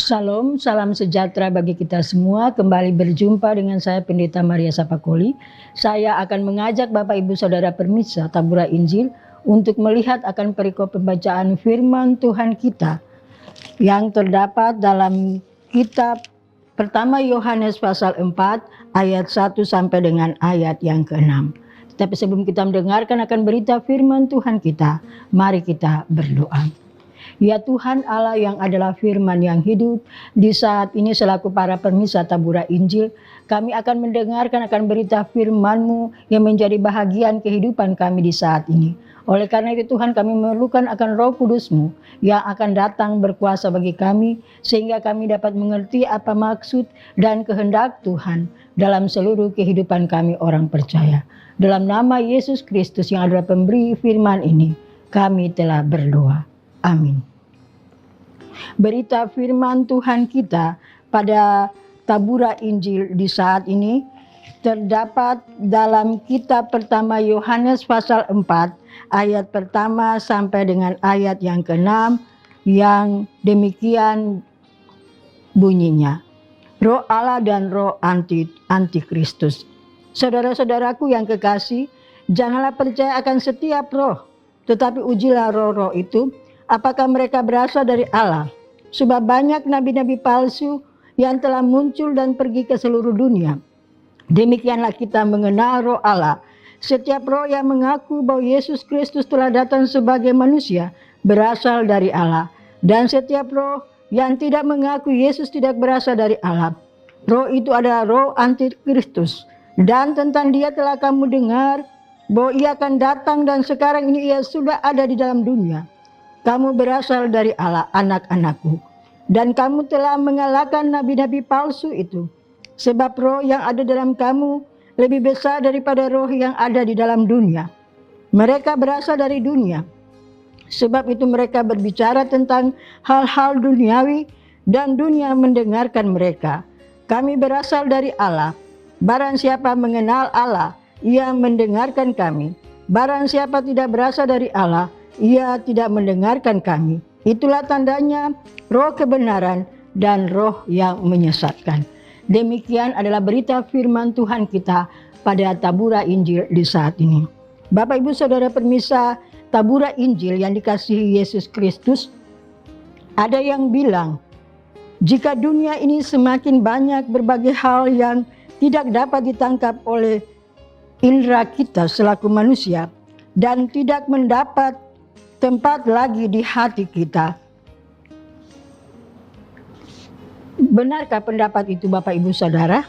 Salam, salam sejahtera bagi kita semua. Kembali berjumpa dengan saya Pendeta Maria Sapakoli. Saya akan mengajak Bapak Ibu Saudara Permisa Tabura Injil untuk melihat akan perikop pembacaan firman Tuhan kita yang terdapat dalam kitab pertama Yohanes pasal 4 ayat 1 sampai dengan ayat yang ke-6. Tetapi sebelum kita mendengarkan akan berita firman Tuhan kita, mari kita berdoa. Ya Tuhan Allah yang adalah firman yang hidup, di saat ini selaku para permisa Tabura Injil, kami akan mendengarkan akan berita firman-Mu yang menjadi bahagian kehidupan kami di saat ini. Oleh karena itu Tuhan, kami memerlukan akan Roh Kudus-Mu yang akan datang berkuasa bagi kami, sehingga kami dapat mengerti apa maksud dan kehendak Tuhan dalam seluruh kehidupan kami orang percaya. Dalam nama Yesus Kristus yang adalah pemberi firman ini, kami telah berdoa. Amin. Berita firman Tuhan kita pada Tabura Injil di saat ini terdapat dalam kitab pertama Yohanes pasal 4 ayat pertama sampai dengan ayat yang ke-6 yang demikian bunyinya. Roh Allah dan roh antikristus. Saudara-saudaraku yang kekasih, janganlah percaya akan setiap roh, tetapi ujilah roh-roh itu, apakah mereka berasal dari Allah? Sebab banyak nabi-nabi palsu yang telah muncul dan pergi ke seluruh dunia. Demikianlah kita mengenal roh Allah. Setiap roh yang mengaku bahwa Yesus Kristus telah datang sebagai manusia berasal dari Allah. Dan setiap roh yang tidak mengaku Yesus tidak berasal dari Allah. Roh itu adalah roh antikristus. Dan tentang dia telah kamu dengar bahwa ia akan datang dan sekarang ini ia sudah ada di dalam dunia. Kamu berasal dari Allah, anak-anakku. Dan kamu telah mengalahkan nabi-nabi palsu itu. Sebab roh yang ada dalam kamu lebih besar daripada roh yang ada di dalam dunia. Mereka berasal dari dunia. Sebab itu mereka berbicara tentang hal-hal duniawi dan dunia mendengarkan mereka. Kami berasal dari Allah. Barang siapa mengenal Allah, ia mendengarkan kami. Barang siapa tidak berasal dari Allah, ia tidak mendengarkan kami. Itulah tandanya roh kebenaran dan roh yang menyesatkan. Demikian adalah berita firman Tuhan kita pada Tabura Injil di saat ini. Bapak Ibu Saudara Permisa Tabura Injil yang dikasihi Yesus Kristus, ada yang bilang, jika dunia ini semakin banyak berbagai hal yang tidak dapat ditangkap oleh indera kita selaku manusia dan tidak mendapat tempat lagi di hati kita. Benarkah pendapat itu Bapak Ibu Saudara?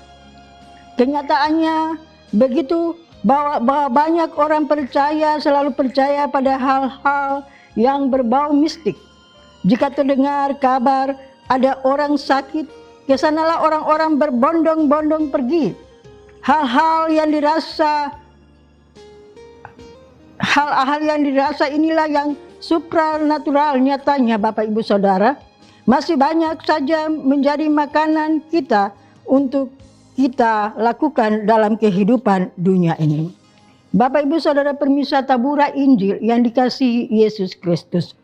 Kenyataannya begitu bahwa banyak orang percaya selalu percaya pada hal-hal yang berbau mistik. Jika terdengar kabar ada orang sakit, kesanalah orang-orang berbondong-bondong pergi. Hal-hal yang dirasa inilah yang supranatural nyatanya Bapak Ibu Saudara masih banyak saja menjadi makanan kita untuk kita lakukan dalam kehidupan dunia ini. Bapak Ibu Saudara Permisa Tabura Injil yang dikasihi Yesus Kristus.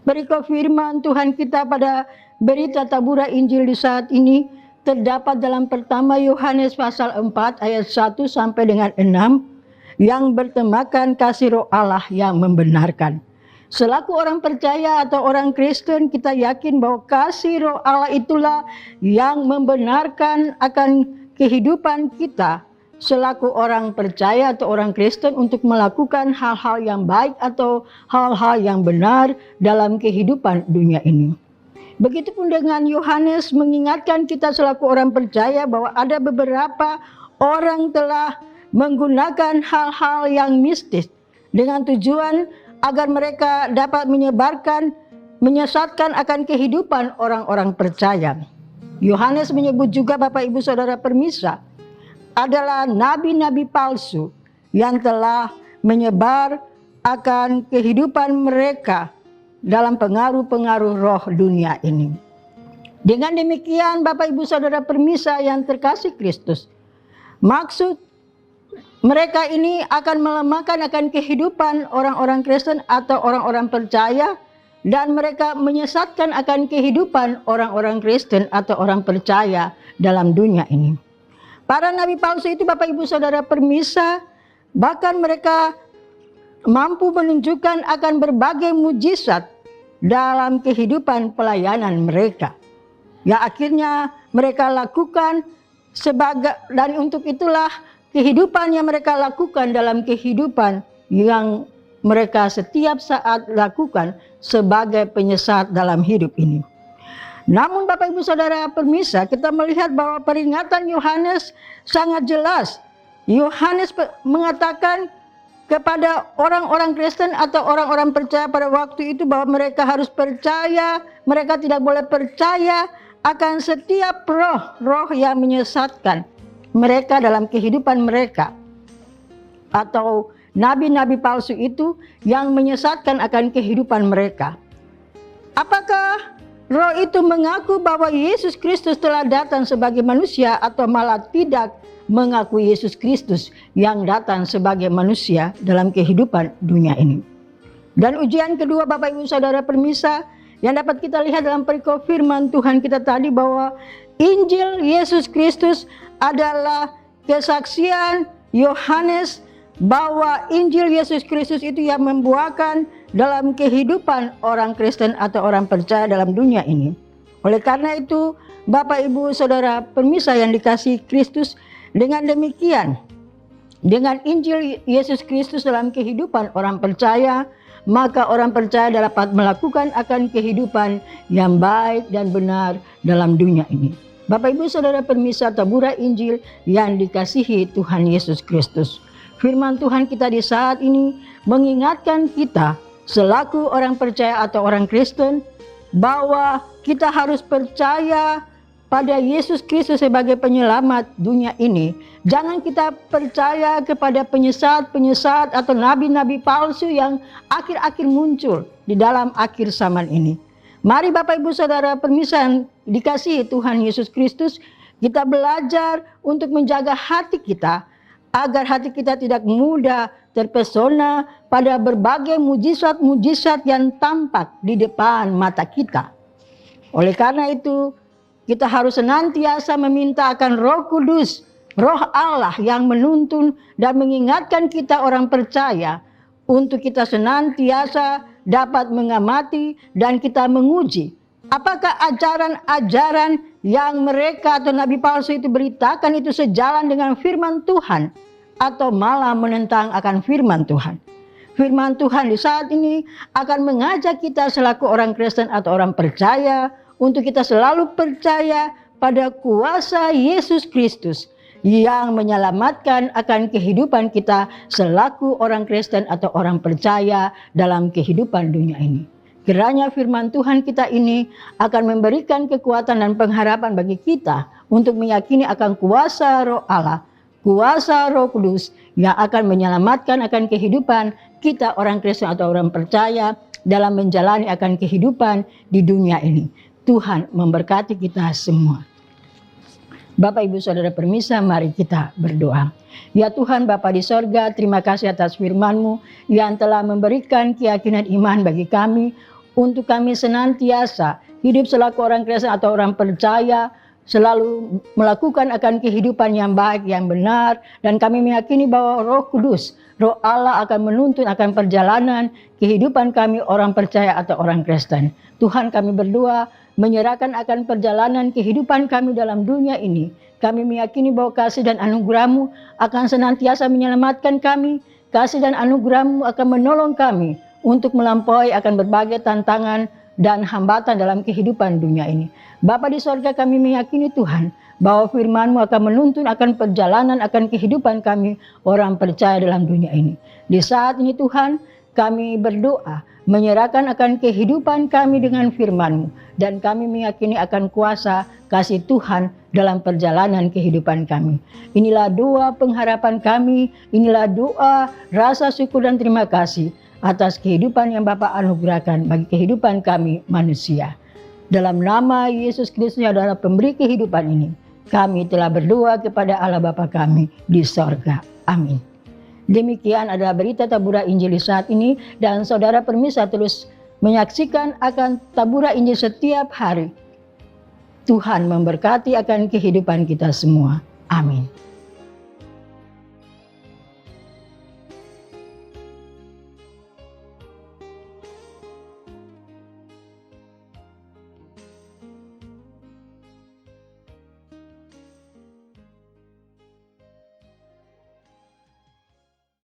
Perikop firman Tuhan kita pada berita Tabura Injil di saat ini terdapat dalam pertama Yohanes pasal 4 ayat 1 sampai dengan 6 yang bertemakan kasih roh Allah yang membenarkan. Selaku orang percaya atau orang Kristen, kita yakin bahwa kasih roh Allah itulah yang membenarkan akan kehidupan kita selaku orang percaya atau orang Kristen untuk melakukan hal-hal yang baik atau hal-hal yang benar dalam kehidupan dunia ini. Begitupun dengan Yohanes mengingatkan kita selaku orang percaya bahwa ada beberapa orang telah menggunakan hal-hal yang mistis dengan tujuan agar mereka dapat menyesatkan akan kehidupan orang-orang percaya. Yohanes menyebut juga Bapak Ibu Saudara Permisa adalah nabi-nabi palsu yang telah menyebar akan kehidupan mereka dalam pengaruh-pengaruh roh dunia ini. Dengan demikian Bapak Ibu Saudara Permisa yang terkasih Kristus, maksud mereka ini akan melemahkan akan kehidupan orang-orang Kristen atau orang-orang percaya dan mereka menyesatkan akan kehidupan orang-orang Kristen atau orang percaya dalam dunia ini. Para nabi palsu itu Bapak Ibu Saudara permisa, bahkan mereka mampu menunjukkan akan berbagai mujizat dalam kehidupan pelayanan mereka. Ya, akhirnya mereka lakukan dan untuk itulah kehidupan yang mereka lakukan dalam kehidupan yang mereka setiap saat lakukan sebagai penyesat dalam hidup ini. Namun Bapak Ibu Saudara permisa, kita melihat bahwa peringatan Yohanes sangat jelas. Yohanes mengatakan kepada orang-orang Kristen atau orang-orang percaya pada waktu itu bahwa mereka harus percaya, mereka tidak boleh percaya akan setiap roh yang menyesatkan mereka dalam kehidupan mereka, atau nabi-nabi palsu itu yang menyesatkan akan kehidupan mereka. Apakah roh itu mengaku bahwa Yesus Kristus telah datang sebagai manusia atau malah tidak mengakui Yesus Kristus yang datang sebagai manusia dalam kehidupan dunia ini? Dan ujian kedua Bapak Ibu Saudara permisa yang dapat kita lihat dalam perikop firman Tuhan kita tadi bahwa Injil Yesus Kristus adalah kesaksian Yohanes bahwa Injil Yesus Kristus itu yang membuahkan dalam kehidupan orang Kristen atau orang percaya dalam dunia ini. Oleh karena itu, Bapak Ibu Saudara permisa yang dikasihi Kristus, dengan demikian, dengan Injil Yesus Kristus dalam kehidupan orang percaya, maka orang percaya dapat melakukan akan kehidupan yang baik dan benar dalam dunia ini. Bapak Ibu Saudara permisa tabura Injil yang dikasihi Tuhan Yesus Kristus. Firman Tuhan kita di saat ini mengingatkan kita selaku orang percaya atau orang Kristen bahwa kita harus percaya pada Yesus Kristus sebagai penyelamat dunia ini. Jangan kita percaya kepada penyesat-penyesat atau nabi-nabi palsu yang akhir-akhir muncul di dalam akhir zaman ini. Mari Bapak Ibu Saudara permisa yang dikasihi Tuhan Yesus Kristus, kita belajar untuk menjaga hati kita agar hati kita tidak mudah terpesona pada berbagai mujizat-mujizat yang tampak di depan mata kita. Oleh karena itu, kita harus senantiasa meminta akan Roh Kudus, Roh Allah yang menuntun dan mengingatkan kita orang percaya untuk kita senantiasa dapat mengamati dan kita menguji apakah ajaran-ajaran yang mereka atau nabi palsu itu beritakan itu sejalan dengan firman Tuhan atau malah menentang akan firman Tuhan. Firman Tuhan di saat ini akan mengajak kita selaku orang Kristen atau orang percaya untuk kita selalu percaya pada kuasa Yesus Kristus yang menyelamatkan akan kehidupan kita selaku orang Kristen atau orang percaya dalam kehidupan dunia ini. Kiranya firman Tuhan kita ini akan memberikan kekuatan dan pengharapan bagi kita untuk meyakini akan kuasa Roh Allah, kuasa Roh Kudus yang akan menyelamatkan akan kehidupan kita orang Kristen atau orang percaya dalam menjalani akan kehidupan di dunia ini. Tuhan memberkati kita semua. Bapak Ibu Saudara permisa, mari kita berdoa. Ya Tuhan Bapa di sorga, terima kasih atas firman-Mu yang telah memberikan keyakinan iman bagi kami untuk kami senantiasa hidup selaku orang Kristen atau orang percaya, selalu melakukan akan kehidupan yang baik, yang benar, dan kami meyakini bahwa Roh Kudus, Roh Allah akan menuntun akan perjalanan kehidupan kami orang percaya atau orang Kristen. Tuhan, kami berdoa menyerahkan akan perjalanan kehidupan kami dalam dunia ini. Kami meyakini bahwa kasih dan anugerah-Mu akan senantiasa menyelamatkan kami. Kasih dan anugerah-Mu akan menolong kami untuk melampaui akan berbagai tantangan dan hambatan dalam kehidupan dunia ini. Bapa di sorga, kami meyakini Tuhan bahwa firman-Mu akan menuntun akan perjalanan akan kehidupan kami orang percaya dalam dunia ini. Di saat ini Tuhan, kami berdoa menyerahkan akan kehidupan kami dengan firman-Mu, dan kami meyakini akan kuasa kasih Tuhan dalam perjalanan kehidupan kami. Inilah doa pengharapan kami, inilah doa rasa syukur dan terima kasih atas kehidupan yang Bapa anugerahkan bagi kehidupan kami manusia. Dalam nama Yesus Kristus yang adalah pemberi kehidupan ini, kami telah berdoa kepada Allah Bapa kami di sorga. Amin. Demikian adalah berita tabura Injil saat ini, dan saudara permisa terus menyaksikan akan taburan Injil setiap hari. Tuhan memberkati akan kehidupan kita semua. Amin.